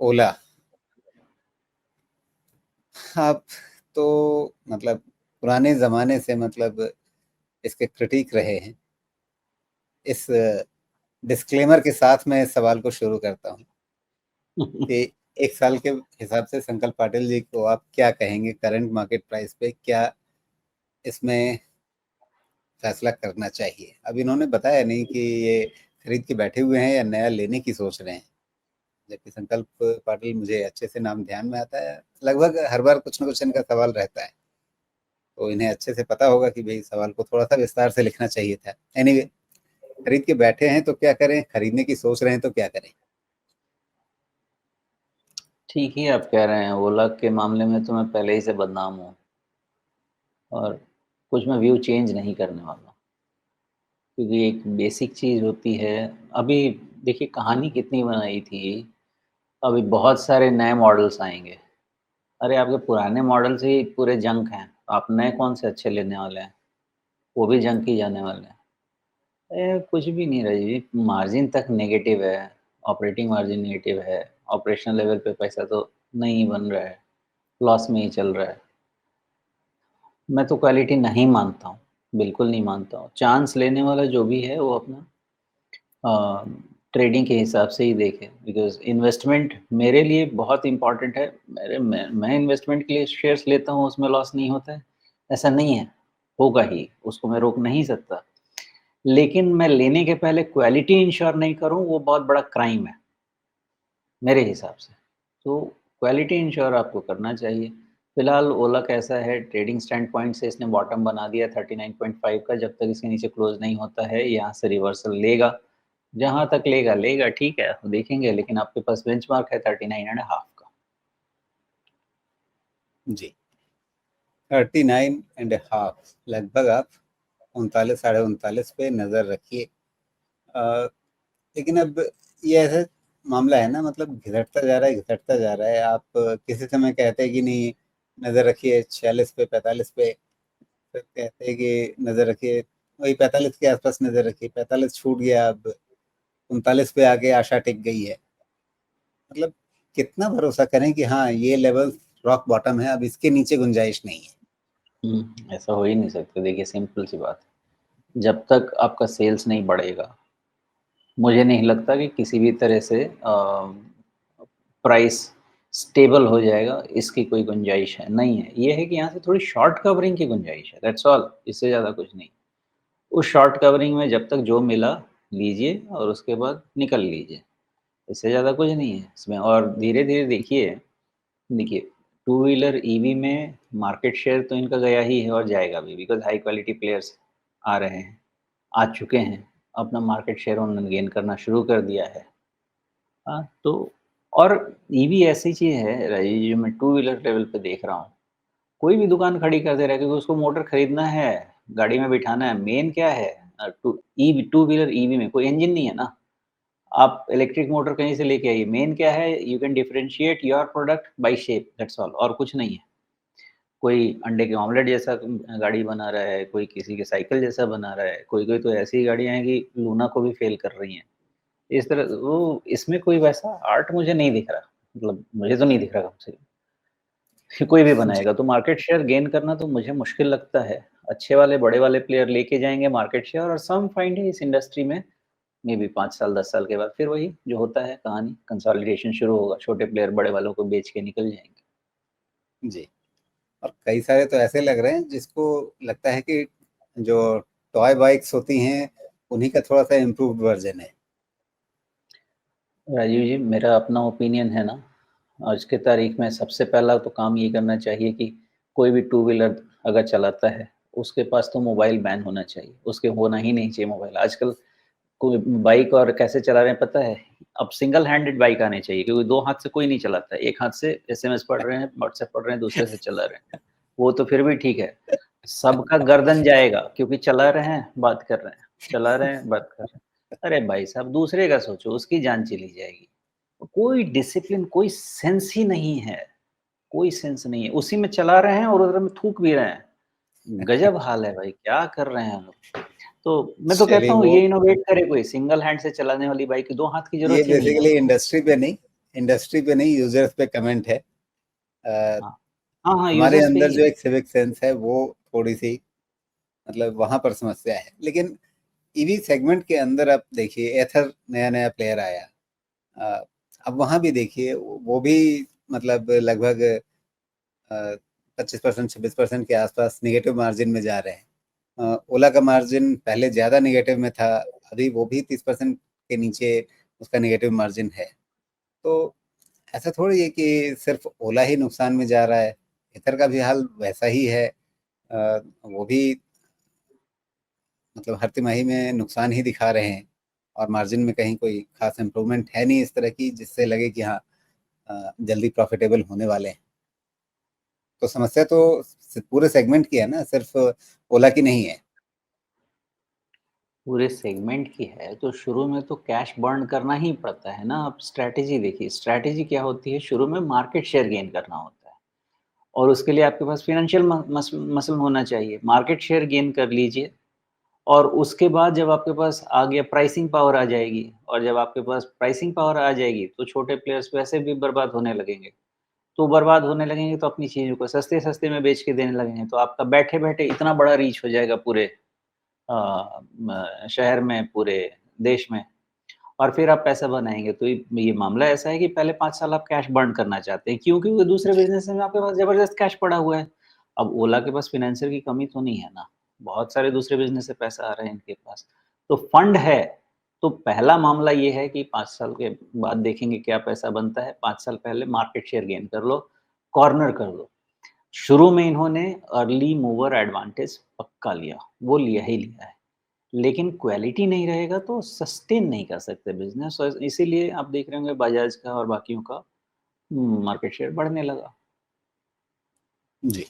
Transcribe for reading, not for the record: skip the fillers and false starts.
ओला। आप तो मतलब पुराने ज़माने से मतलब इसके क्रिटिक रहे हैं। इस डिस्क्लेमर के साथ मैं इस सवाल को शुरू करता हूँ कि 1 साल के हिसाब से संकल्प पाटिल जी को आप क्या कहेंगे करंट मार्केट प्राइस पे? क्या इसमें फैसला करना चाहिए? अब इन्होंने बताया नहीं कि ये खरीद के बैठे हुए हैं या नया लेने की सोच रहे हैं। जबकि संकल्प पाटिल मुझे अच्छे से नाम ध्यान में आता है। लगभग हर बार कुछ न कुछ इनका सवाल रहता है। तो इन्हें अच्छे से पता होगा कि भई सवाल को थोड़ा-सा विस्तार से लिखना चाहिए था। एनीवे, खरीद के बैठे हैं तो क्या करें? खरीदने की सोच रहे हैं तो क्या करें? ठीक ही आप कह रहे हैं, ओला के मामले में तो मैं पहले ही से बदनाम हूँ और कुछ मैं व्यू चेंज नहीं करने वाला। क्योंकि एक बेसिक चीज़ होती है, अभी देखिए कहानी कितनी बनाई थी, अभी बहुत सारे नए मॉडल्स आएँगे। अरे आपके पुराने मॉडल्स ही पूरे जंक हैं, आप नए कौन से अच्छे लेने वाले हैं? वो भी जंक ही जाने वाले हैं। कुछ भी नहीं रही जी, मार्जिन तक नेगेटिव है, ऑपरेटिंग मार्जिन नेगेटिव है, ऑपरेशनल लेवल पे पैसा तो नहीं बन रहा है, लॉस में ही चल रहा है। मैं तो क्वालिटी नहीं मानता हूँ, बिल्कुल नहीं मानता हूँ। चांस लेने वाला जो भी है वो अपना ट्रेडिंग के हिसाब से ही देखे, बिकॉज़ इन्वेस्टमेंट मेरे लिए बहुत इम्पोर्टेंट है। मैं इन्वेस्टमेंट के लिए शेयर्स लेता हूँ, उसमें लॉस नहीं होता है, ऐसा नहीं है, होगा ही, उसको मैं रोक नहीं सकता। लेकिन मैं लेने के पहले क्वालिटी इंश्योर नहीं करूँ, वो बहुत बड़ा क्राइम है, मेरे हिसाब से। तो क्वालिटी इंश्योर आपको करना चाहिए। फिलहाल ओला कैसा है, ट्रेडिंग स्टैंड पॉइंट से इसने बॉटम बना दिया 39.5 का, जब तक इसके नीचे क्लोज़ नहीं होता है, यहाँ से रिवर्सल लेगा। जहाँ तक लेगा, लेगा ठीक है, देखेंगे, लेकिन आपके पास बेंचमार्क है 39.5 का। जी, 39.5 लगभग आप 39 साढ़े 39 पे नज़र रखिए। अ, लेकिन अब ये ऐसा मामला है ना मतलब घिसटता जा रहा है, घिसटता जा रहा है। आप किसी समय कहते हैं कि नहीं नज़र रखिए 46 पे, 45 पे, फिर कहते हैं कि नज़र रखिए वही 45 के आस-पास नज़र रखिए, 45 छूट गया अब 39 पे आके आशा टिक गई है। मतलब कितना भरोसा करें कि हाँ, ये लेवल रॉक बॉटम है, अब इसके नीचे गुंजाइश नहीं है। ऐसा हो ही नहीं सकता। देखिए सिंपल सी बात है, जब तक आपका सेल्स नहीं बढ़ेगा, मुझे नहीं लगता कि किसी भी तरह से प्राइस स्टेबल हो जाएगा, इसकी कोई गुंजाइश है नहीं है। ये है कि यहाँ से थोड़ी शॉर्ट कवरिंग की गुंजाइश है, दैट्स ऑल, इससे ज़्यादा कुछ नहीं। उस शॉर्ट कवरिंग में जब तक जो मिला लीजिए और उसके बाद निकल लीजिए, इससे ज़्यादा कुछ नहीं है इसमें। और धीरे-धीरे देखिए, देखिए टू व्हीलर ईवी में मार्केट शेयर तो इनका गया ही है और जाएगा भी, बिकॉज़ हाई क्वालिटी प्लेयर्स आ रहे हैं, आ चुके हैं, अपना मार्केट शेयर उन्होंने गेन करना शुरू कर दिया है। हाँ, तो और ईवी ऐसी चीज़ है राजीव जी, मैं टू व्हीलर लेवल पे देख रहा हूँ, कोई भी दुकान खड़ी कर दे रहा है क्योंकि उसको मोटर खरीदना है, गाड़ी में बिठाना है, मेन क्या है टू व्हीलर ईवी में कोई इंजन नहीं है ना, आप इलेक्ट्रिक मोटर कहीं से लेके आइए, मेन क्या है, you can differentiate your product by shape, that's all, और कुछ नहीं है। कोई अंडे के ऑमलेट जैसा गाड़ी बना रहा है, कोई किसी के साइकिल जैसा बना रहा है, कोई-कोई तो ऐसी गाड़ियाँ हैं कि लूना को भी फ़ेल कर रही हैं। इस तरह वो इसमें कोई वैसा आर्ट मुझे नहीं दिख रहा, मतलब मुझे तो नहीं दिख रहा कम से कम। कि कोई भी जी, बनाएगा तो मार्केट शेयर गेन करना तो मुझे मुश्किल लगता है। अच्छे वाले, बड़े वाले प्लेयर लेके जाएँगे मार्केट शेयर और सम फाइंड इस इंडस्ट्री में मेबी 5 साल, 10 साल के बाद फिर वही जो होता है कहानी, कंसोलिडेशन शुरू होगा, छोटे प्लेयर बड़े वालों को बेच के निकल जाएँगे। जी। और कई सारे तो ऐसे लग रहे हैं जिसको लगता है कि जो टॉय बाइक्स होती हैं, उन्हीं का थोड़ा-सा इम्प्रूव्ड वर्ज़न है। राजीव जी, मेरा अपना ओपिनियन है ना, आज की तारीख में सबसे पहला तो काम ये करना चाहिए कि कोई भी टू व्हीलर अगर चलाता है, उसके पास तो मोबाइल बैन होना चाहिए, उसके होना ही नहीं चाहिए मोबाइल। आजकल कोई बाइक और कैसे चला रहे हैं पता है? अब सिंगल हैंडेड बाइक आनी चाहिए क्योंकि 2 हाथ से कोई नहीं चलाता है। एक हाथ से एसएमएस पढ़ रहे हैं, व्हाट्सएप पढ़ रहे हैं, दूसरे से चला रहे हैं। वो तो फिर भी ठीक है। सबका गर्दन जाएगा क्योंकि चला रहे हैं, बात कर रहे हैं, चला रहे हैं, बात कर रहे हैं। अरे भाई साहब दूसरे का सोचो, उसकी जान चली जाएगी। कोई डिसिप्लिन, कोई सेंस ही नहीं है, कोई सेंस नहीं है। उसी में चला रहे हैं और उधर में थूक भी रहे हैं। गज़ब हाल है भाई, क्या कर रहे हैं हम लोग। तो मैं तो कहता चलिए हूँ वो ये इनोवेट करे कोई, सिंगल हैंड से चलाने वाली बाइक, 2 हाथ की ये ज़रूरत ही नहीं है बेसिकली हमको। इंडस्ट्री पे नहीं, इंडस्ट्री पे नहीं, यूजर्स पे कमेंट है। हाँ, हाँ, हाँ, हमारे यूज़र्स पे अंदर ही जो है। एक सिविक सेंस है वो थोड़ी-सी मतलब वहाँ पर समस्या है। लेकिन ईवी सेगमेंट के अंदर आप देखिए एथर नया-नया प्लेयर आया। अ, अब वहाँ भी देखिए वो भी मतलब लगभग 25% 26% के आसपास नेगेटिव मार्जिन में जा रहे हैं। ओला का मार्जिन पहले ज़्यादा नेगेटिव में था, अभी वो भी 30% के नीचे उसका नेगेटिव मार्जिन है। तो ऐसा थोड़ी है कि सिर्फ ओला ही नुकसान में जा रहा है, एथर का भी हाल वैसा ही है। वो भी मतलब हर तिमाही में नुकसान ही दिखा रहे हैं और मार्जिन में कहीं कोई खास इम्प्रूवमेंट है नहीं इस तरह की जिससे लगे कि हाँ जल्दी प्रॉफिटेबल होने वाले हैं। तो समस्या तो पूरे सेगमेंट की है ना, सिर्फ ओला की नहीं है। पूरे सेगमेंट की है, तो शुरू में तो कैश बर्न करना ही पड़ता है ना। आप स्ट्रैटेजी देखिए, स्ट्रैटेजी क्या होती है, शुरू में मार्केट शेयर गेन करना होता है और उसके लिए आपके पास फाइनेंशियल मसल होना चाहिए। मार्केट शेयर गेन कर लीजिए और उसके बाद जब आपके पास आ गया प्राइसिंग पावर आ जाएगी और जब आपके पास प्राइसिंग पावर आ जाएगी, तो छोटे प्लेयर्स वैसे भी बर्बाद होने लगेंगे। तो बर्बाद होने लगेंगे तो अपनी चीज़ों को सस्ते-सस्ते में बेच के देने लगेंगे, तो आपका बैठे-बैठे इतना बड़ा रीच हो जाएगा पूरे शहर में, पूरे देश में और फिर आप पैसा बनाएँगे। तो ये मामला ऐसा है कि पहले 5 साल आप कैश बर्न करना चाहते हैं, क्यों? क्योंकि दूसरे जी। बिज़नेस में आपके पास ज़बरदस्त कैश पड़ा हुआ है। अब ओला के पास फाइनेंसियर की कमी तो नहीं है ना, बहुत सारे दूसरे बिज़नेस से पैसा आ रहा है इनके पास। तो फंड है, तो पहला मामला ये है कि 5 साल के बाद देखेंगे क्या पैसा बनता है, 5 साल पहले मार्केट शेयर गेन कर लो, कॉर्नर कर लो। शुरू में इन्होंने अर्ली मूवर एडवांटेज पक्का लिया, वो लिया ही लिया है। लेकिन क्वालिटी नहीं रहेगा तो सस्टेन नहीं कर सकते बिज़नेस और इसीलिए आप देख रहे होंगे बजाज का और बाकियों का मार्केट शेयर बढ़ने लगा। जी।